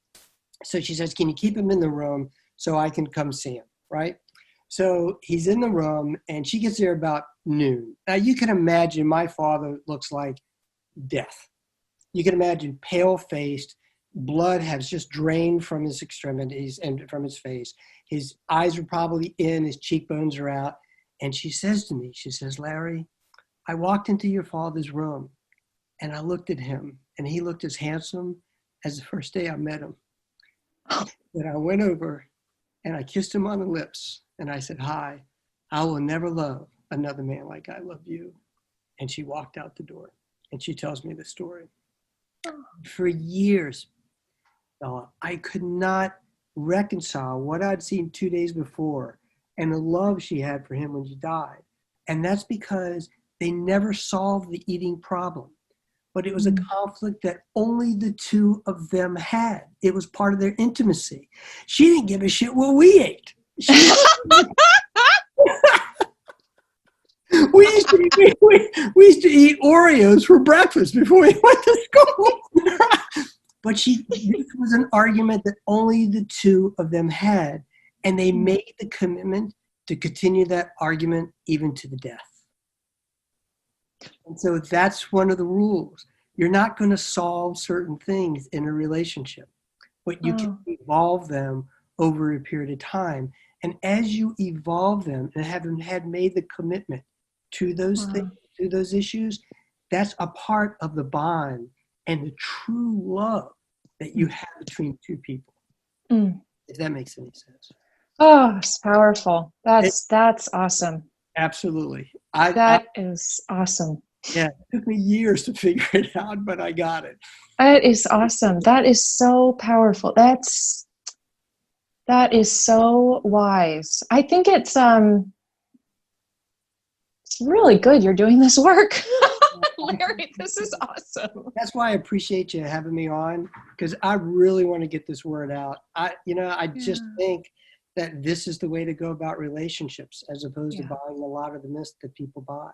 So she says, "Can you keep him in the room so I can come see him?" Right? So he's in the room, and she gets there about noon. Now, you can imagine my father looks like death. You can imagine pale-faced, blood has just drained from his extremities and from his face. His eyes are probably in, his cheekbones are out. And she says to me, she says, "Larry, I walked into your father's room, and I looked at him, and he looked as handsome as the first day I met him. And I went over, and I kissed him on the lips, and I said, 'Hi, I will never love another man like I love you.'" And she walked out the door, and she tells me the story. For years, I could not reconcile what I'd seen 2 days before and the love she had for him when she died. And that's because they never solved the eating problem. But it was a conflict that only the two of them had. It was part of their intimacy. She didn't give a shit what we ate. We used to eat Oreos for breakfast before we went to school. But this was an argument that only the two of them had, and they made the commitment to continue that argument even to the death. And so that's one of the rules. You're not going to solve certain things in a relationship, but you can evolve them over a period of time. And as you evolve them and had made the commitment to those things, to those issues, that's a part of the bond and the true love that you have between two people. If that makes any sense. Oh, it's powerful. That's awesome. Absolutely. That is awesome. Yeah, it took me years to figure it out, but I got it. That is awesome. That is so powerful. That is so wise. I think it's really good you're doing this work. Larry, this is awesome. That's why I appreciate you having me on, because I really want to get this word out. I just think that this is the way to go about relationships, as opposed to buying a lot of the mist that people buy.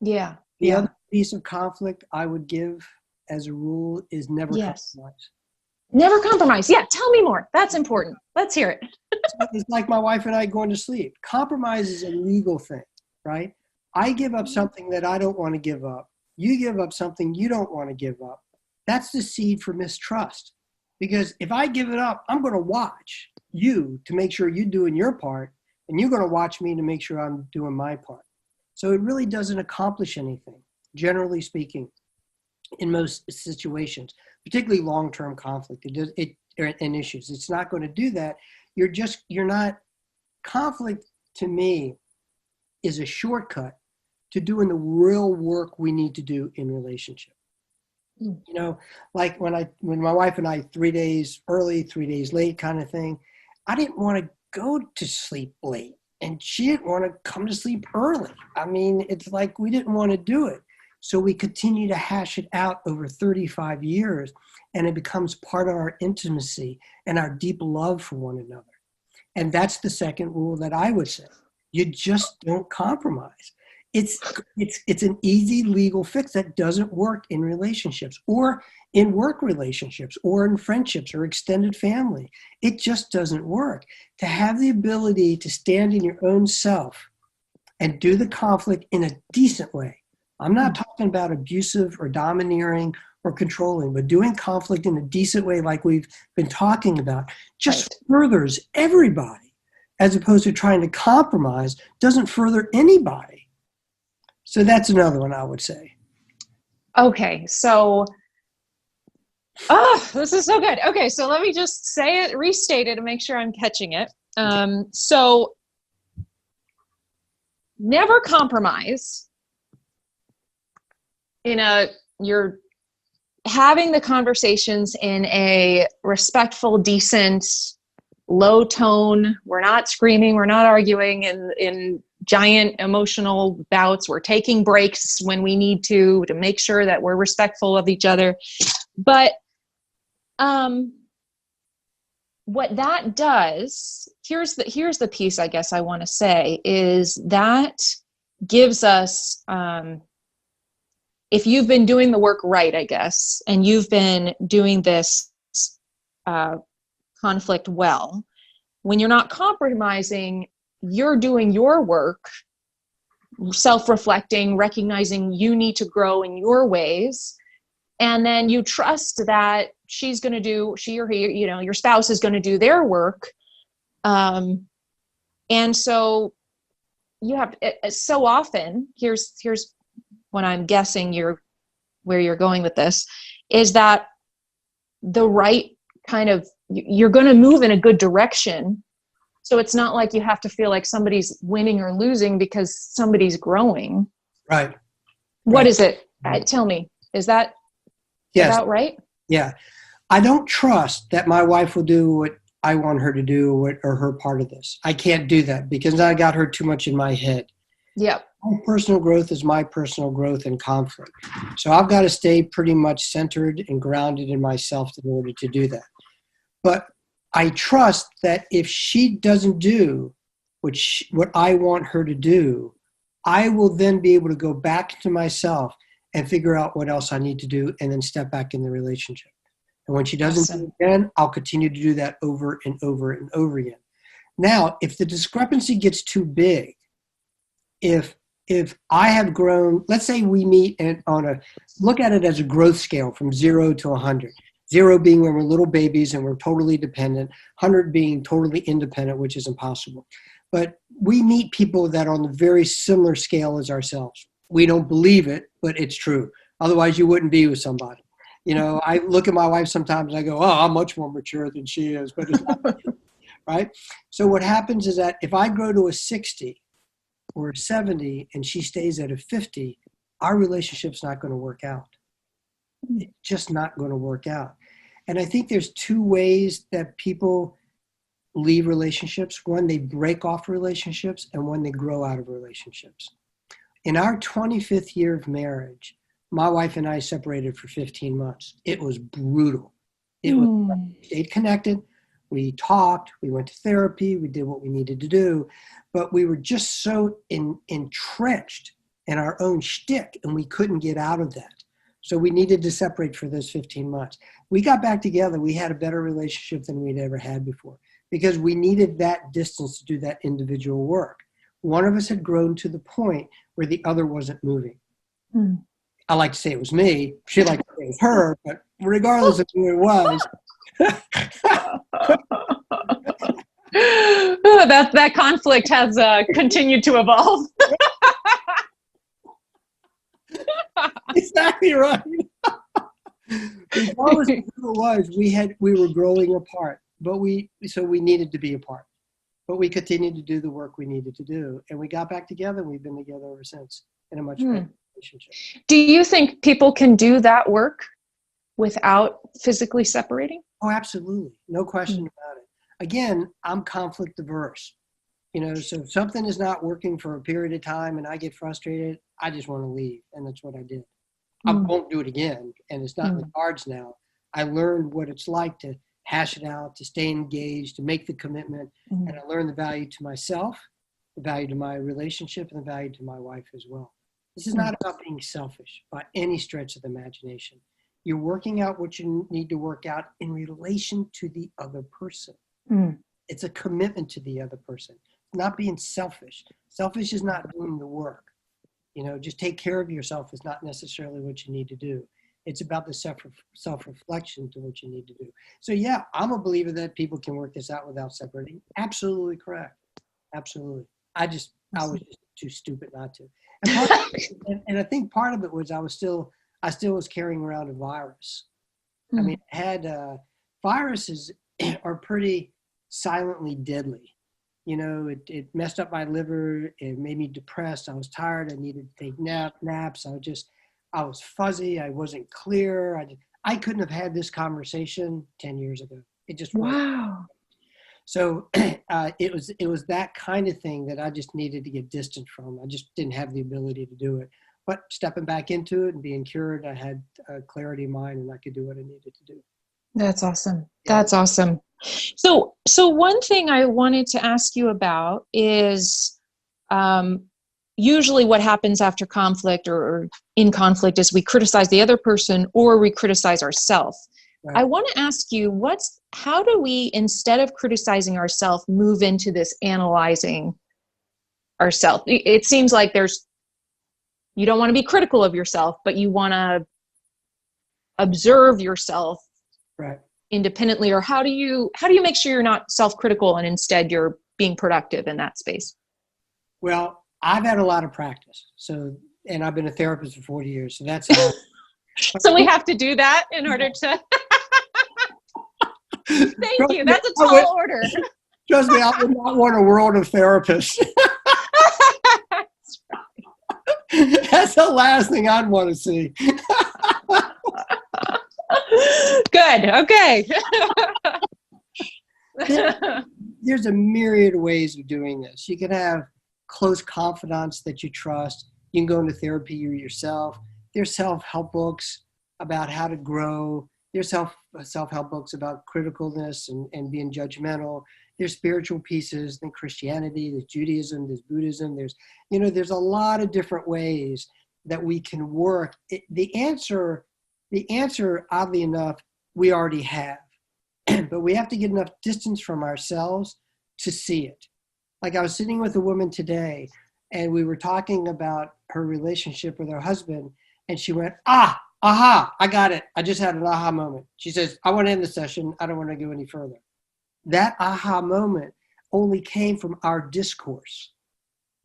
Yeah. The other piece of conflict I would give as a rule is never compromise. Never compromise. Yeah, tell me more. That's important. Let's hear it. It's like my wife and I going to sleep. Compromise is a legal thing, right? I give up something that I don't want to give up. You give up something you don't want to give up. That's the seed for mistrust. Because if I give it up, I'm going to watch you to make sure you're doing your part, and you're going to watch me to make sure I'm doing my part. So it really doesn't accomplish anything, generally speaking. in most situations, particularly long-term conflict. And issues. It's not going to do that. You're not. Conflict to me is a shortcut to doing the real work we need to do in relationship. You know, like when my wife and I, 3 days early, 3 days late kind of thing, I didn't want to go to sleep late and she didn't want to come to sleep early. I mean, it's like we didn't want to do it. So we continue to hash it out over 35 years, and it becomes part of our intimacy and our deep love for one another. And that's the second rule that I would say. You just don't compromise. It's an easy legal fix that doesn't work in relationships or in work relationships or in friendships or extended family. It just doesn't work. To have the ability to stand in your own self and do the conflict in a decent way. I'm not talking about abusive or domineering or controlling, but doing conflict in a decent way like we've been talking about just furthers everybody, as opposed to trying to compromise doesn't further anybody. So that's another one I would say. Okay, so, this is so good. Okay, so let me just say it, restate it, and make sure I'm catching it. So, never compromise. You're having the conversations in a respectful, decent, low tone. We're not screaming, we're not arguing in giant emotional bouts. We're taking breaks when we need to make sure that we're respectful of each other. But what that does, here's the piece I guess I want to say, is that gives us, if you've been doing the work right, I guess, and you've been doing this conflict well, when you're not compromising, you're doing your work, self-reflecting, recognizing you need to grow in your ways, and then you trust that she or he, your spouse is going to do their work. And so you have, so often, here's what I'm guessing where you're going with this, is that the right kind of, you're going to move in a good direction. So it's not like you have to feel like somebody's winning or losing because somebody's growing. Right. What is it? Tell me, is that about right? Yeah. I don't trust that my wife will do what I want her to do or her part of this. I can't do that because I got her too much in my head. Yep. My personal growth is my personal growth in conflict. So I've got to stay pretty much centered and grounded in myself in order to do that. But I trust that if she doesn't do what I want her to do, I will then be able to go back to myself and figure out what else I need to do and then step back in the relationship. And when she doesn't do it again, I'll continue to do that over and over and over again. Now, if the discrepancy gets too big, if I have grown, let's say we meet look at it as a growth scale from 0 to 100. 0 being when we're little babies and we're totally dependent, 100 being totally independent, which is impossible. But we meet people that are on the very similar scale as ourselves. We don't believe it, but it's true. Otherwise, you wouldn't be with somebody. I look at my wife sometimes and I go, I'm much more mature than she is, but it's not true, right? So what happens is that if I grow to a 60 or a 70 and she stays at a 50, our relationship's not going to work out. It's just not going to work out. And I think there's 2 ways that people leave relationships. One, they break off relationships, and one, they grow out of relationships. In our 25th year of marriage, my wife and I separated for 15 months. It was brutal. We stayed connected. We talked. We went to therapy. We did what we needed to do. But we were just so entrenched in our own shtick, and we couldn't get out of that. So we needed to separate for those 15 months. We got back together. We had a better relationship than we'd ever had before because we needed that distance to do that individual work. One of us had grown to the point where the other wasn't moving. I like to say it was me. She liked to say it was her, but regardless of who it was. That conflict has continued to evolve. Exactly right. Regardless of who it was, we were growing apart, so we needed to be apart. But we continued to do the work we needed to do, and we got back together. And we've been together ever since in a much better relationship. Do you think people can do that work without physically separating? Oh, absolutely, no question about it. Again, I'm conflict averse. So if something is not working for a period of time and I get frustrated, I just want to leave, and that's what I did. I won't do it again, and it's not in the cards now. I learned what it's like to hash it out, to stay engaged, to make the commitment, and I learned the value to myself, the value to my relationship, and the value to my wife as well. This is not about being selfish by any stretch of the imagination. You're working out what you need to work out in relation to the other person. It's a commitment to the other person, not being selfish. Selfish is not doing the work. Just take care of yourself is not necessarily what you need to do. It's about the self-reflection to what you need to do. So yeah, I'm a believer that people can work this out without separating. Absolutely correct. Absolutely. I was just too stupid not to. And I think part of it was I still was carrying around a virus. I mean, viruses are pretty silently deadly. It messed up my liver. It made me depressed. I was tired. I needed to take naps. I was fuzzy. I wasn't clear. I couldn't have had this conversation 10 years ago. It just wasn't. Wow. So it was that kind of thing that I just needed to get distant from. I just didn't have the ability to do it. But stepping back into it and being cured, I had clarity of mind and I could do what I needed to do. That's awesome. That's awesome. So one thing I wanted to ask you about is usually what happens after conflict or in conflict is we criticize the other person or we criticize ourselves. Right. I want to ask you, how do we, instead of criticizing ourselves, move into this analyzing ourselves? It seems like you don't want to be critical of yourself, but you want to observe yourself right. independently. Or how do you make sure you're not self-critical and instead you're being productive in that space? Well, I've had a lot of practice. And I've been a therapist for 40 years. So that's how so we have to do that in order to Thank you. That's a tall order. Trust me, I would not want a world of therapists. That's the last thing I'd want to see. Good. Okay. There's a myriad of ways of doing this. You can have close confidants that you trust. You can go into therapy yourself. There's self-help books about how to grow. There's self-help books about criticalness and being judgmental. There's spiritual pieces in Christianity, there's Judaism, there's Buddhism, there's a lot of different ways that we can work. The answer, oddly enough, we already have, but we have to get enough distance from ourselves to see it. Like I was sitting with a woman today and we were talking about her relationship with her husband and she went, aha, I got it. I just had an aha moment. She says, I want to end the session. I don't want to go any further. That aha moment only came from our discourse.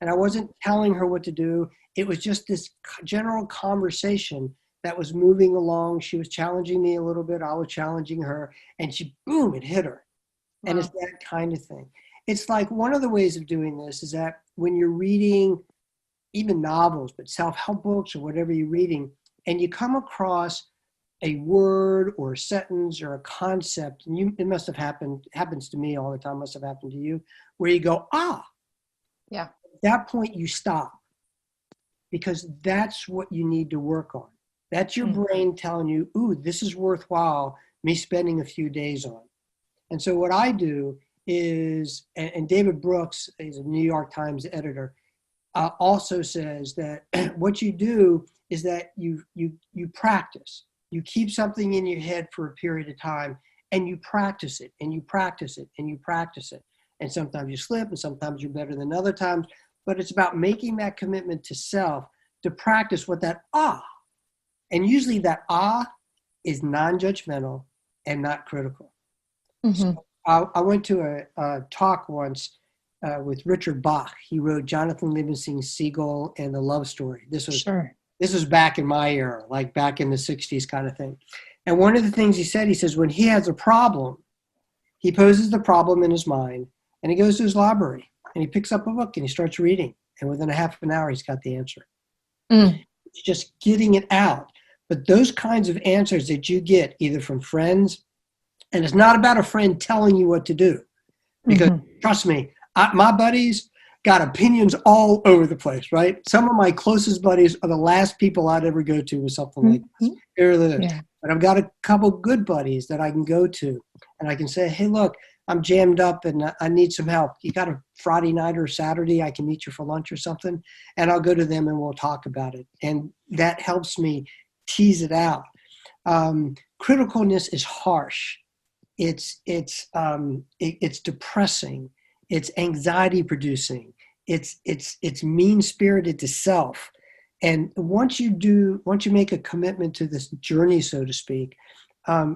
And I wasn't telling her what to do. It was just this general conversation that was moving along. She was challenging me a little bit. I was challenging her. And boom, it hit her. Wow. And it's that kind of thing. It's like one of the ways of doing this is that when you're reading even novels, but self-help books or whatever you're reading, and you come across a word or a sentence or a concept, and it must have happens to me all the time, must have happened to you, where you go, yeah. At that point you stop, because that's what you need to work on. That's your brain telling you, ooh, this is worthwhile me spending a few days on. And so what I do is, and David Brooks is a New York Times editor, also says that what you do is that you practice. You keep something in your head for a period of time and you practice it and you practice it and you practice it. And sometimes you slip and sometimes you're better than other times, but it's about making that commitment to self to practice what that and usually that is non-judgmental and not critical. Mm-hmm. So I went to a talk once with Richard Bach. He wrote Jonathan Livingston Seagull and The Love Story. This was back in my era, like back in the 60s kind of thing. And one of the things he said, he says, when he has a problem, he poses the problem in his mind, and he goes to his library, and he picks up a book, and he starts reading. And within a half an hour, he's got the answer. It's just getting it out. But those kinds of answers that you get either from friends, and it's not about a friend telling you what to do. Because trust me, my buddies got opinions all over the place, right? Some of my closest buddies are the last people I'd ever go to with something like this. Yeah. But I've got a couple good buddies that I can go to, and I can say, hey, look, I'm jammed up and I need some help. You got a Friday night or Saturday I can meet you for lunch or something? And I'll go to them and we'll talk about it. And that helps me tease it out. Criticalness is harsh. It's depressing. It's anxiety producing. It's mean-spirited to self. And once you make a commitment to this journey, so to speak,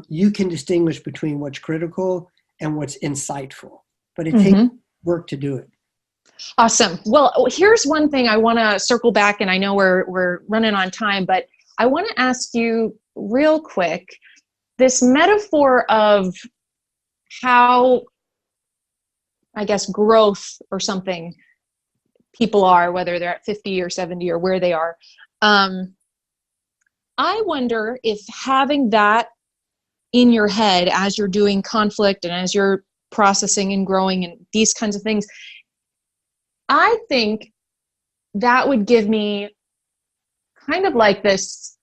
you can distinguish between what's critical and what's insightful. But it takes work to do it. Awesome. Well, here's one thing I want to circle back, and I know we're running on time, but I want to ask you real quick, this metaphor of how, I guess, growth or something people are, whether they're at 50 or 70 or where they are. I wonder if having that in your head as you're doing conflict and as you're processing and growing and these kinds of things, I think that would give me kind of like this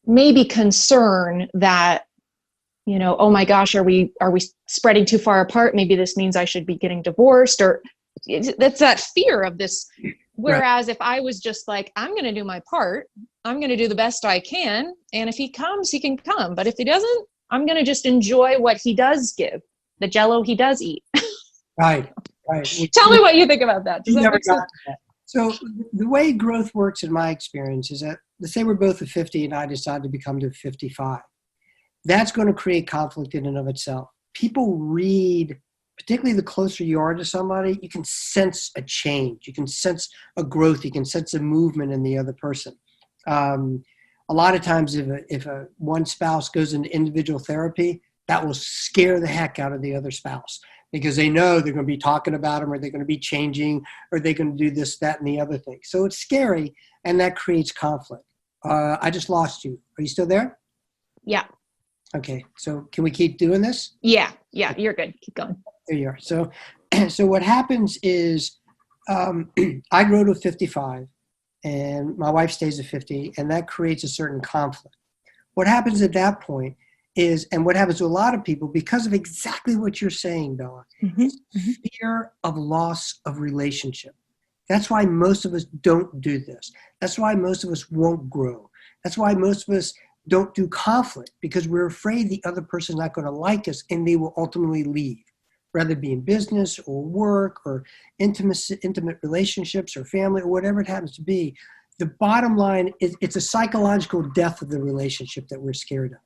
maybe concern that, you know, oh my gosh, are we spreading too far apart? Maybe this means I should be getting divorced, or that's that fear of this. Whereas if I was just like, I'm going to do my part, I'm going to do the best I can. And if he comes, he can come. But if he doesn't, I'm going to just enjoy what he does give, the Jell-O he does eat. Right. Tell me what you think about that. Does that make sense? So the way growth works in my experience is that, let's say we're both at 50 and I decide to become to 55. That's going to create conflict in and of itself. People read, particularly the closer you are to somebody, you can sense a change. You can sense a growth. You can sense a movement in the other person. A lot of times if one spouse goes into individual therapy, that will scare the heck out of the other spouse, because they know they're going to be talking about them, or they're going to be changing, or they're going to do this, that, and the other thing. So it's scary, and that creates conflict. I just lost you. Are you still there? Yeah. Okay. So can we keep doing this? Yeah. You're good. Keep going. There you are. So what happens is I grow to 55, and my wife stays at 50, and that creates a certain conflict. What happens at that point is, and what happens to a lot of people, because of exactly what you're saying, Bella, is fear of loss of relationship. That's why most of us don't do this. That's why most of us won't grow. That's why most of us don't do conflict, because we're afraid the other person's not going to like us and they will ultimately leave, whether it be in business or work or intimate relationships or family or whatever it happens to be. The bottom line is it's a psychological death of the relationship that we're scared of.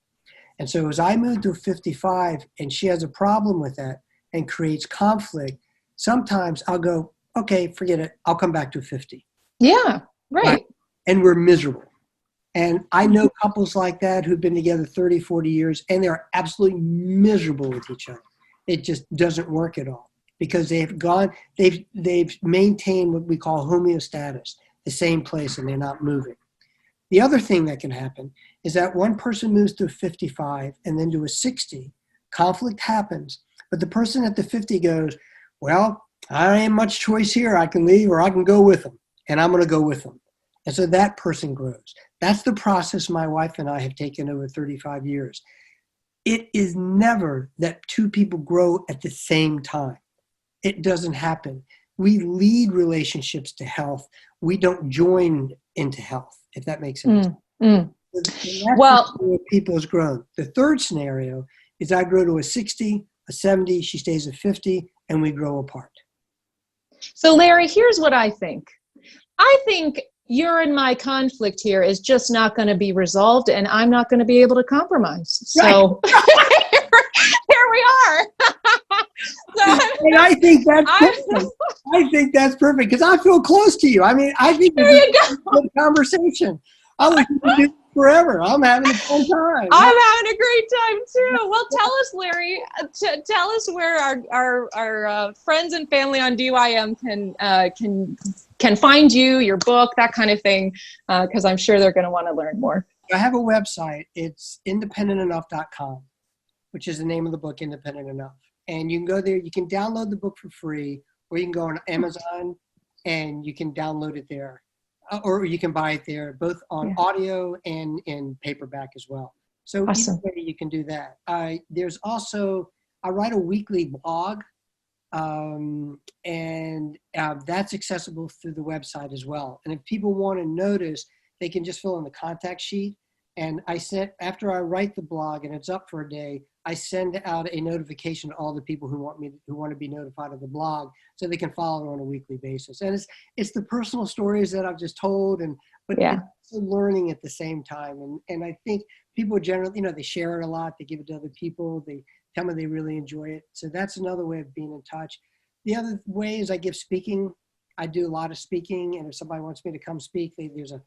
And so as I move to 55 and she has a problem with that and creates conflict, sometimes I'll go, okay, forget it. I'll come back to 50. Yeah, right. And we're miserable. And I know couples like that who've been together 30, 40 years, and they're absolutely miserable with each other. It just doesn't work at all, because they've maintained what we call homeostasis, the same place, and they're not moving. The other thing that can happen is that one person moves to 55 and then to a 60, conflict happens, but the person at the 50 goes, well, I ain't much choice here. I can leave or I can go with them, and I'm going to go with them. And so that person grows. That's the process my wife and I have taken over 35 years. It is never that two people grow at the same time. It doesn't happen. We lead relationships to health. We don't join into health, if that makes sense. Well, people has grown. The third scenario is I grow to a 60, a 70, she stays at 50, and we grow apart. So Larry, here's what I think. I think your and my conflict here is just not going to be resolved, and I'm not going to be able to compromise. So here we are. And I think that's perfect. I think that's perfect, because I feel close to you. I mean, I think it's a good conversation. I like to do forever. I'm having a fun time. I'm having a great time too. Well, tell us, Larry, tell us where our friends and family on DYM can find you, your book, that kind of thing, because I'm sure they're going to want to learn more. I have a website. It's independentenough.com, which is the name of the book, Independent Enough. And you can go there. You can download the book for free, or you can go on Amazon and you can download it there. Or you can buy it there, both on audio and in paperback as well. So awesome. Either way you can do that. There's also, I write a weekly blog, and that's accessible through the website as well. And if people want to notice, they can just fill in the contact sheet. And after I write the blog and it's up for a day, I send out a notification to all the people who want to be notified of the blog, so they can follow it on a weekly basis. And it's the personal stories that I've just told, but it's learning at the same time. And I think people generally, they share it a lot. They give it to other people. They tell me they really enjoy it. So that's another way of being in touch. The other way is I give speaking. I do a lot of speaking, and if somebody wants me to come speak, there's a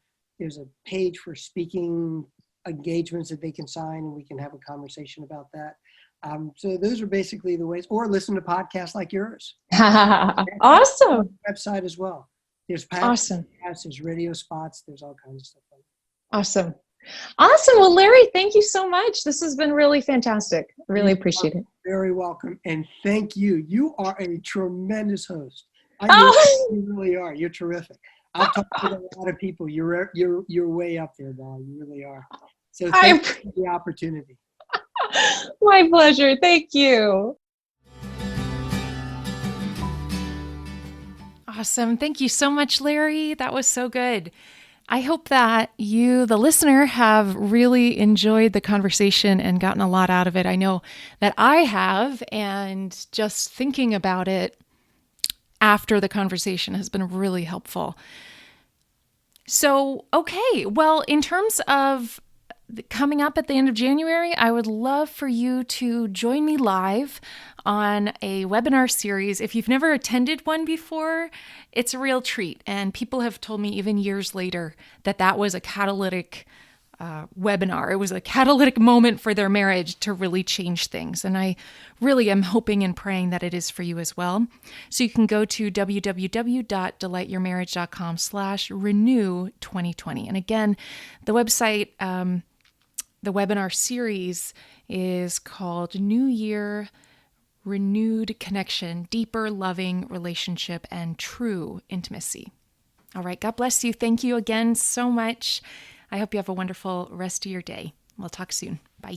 page for speaking engagements that they can sign, and we can have a conversation about that. So those are basically the ways, or listen to podcasts like yours. Awesome. Website as well. There's awesome. There's radio spots. There's all kinds of stuff. Awesome. Awesome. Well, Larry, thank you so much. This has been really fantastic. Really appreciate it. Very welcome. And thank you. You are a tremendous host. You really are. You're terrific. I've talked to a lot of people. You're way up there, Bob. You really are. So thank you for the opportunity. My pleasure. Thank you. Awesome. Thank you so much, Larry. That was so good. I hope that you, the listener, have really enjoyed the conversation and gotten a lot out of it. I know that I have, and just thinking about it after the conversation has been really helpful. So, okay, well, in terms of coming up at the end of January, I would love for you to join me live on a webinar series. If you've never attended one before, it's a real treat. And people have told me even years later that was a catalytic webinar. It was a catalytic moment for their marriage to really change things. And I really am hoping and praying that it is for you as well. So you can go to www.delightyourmarriage.com/renew2020. And again, the website, the webinar series is called New Year, Renewed Connection, Deeper Loving Relationship, and True Intimacy. All right, God bless you. Thank you again so much. I hope you have a wonderful rest of your day. We'll talk soon. Bye.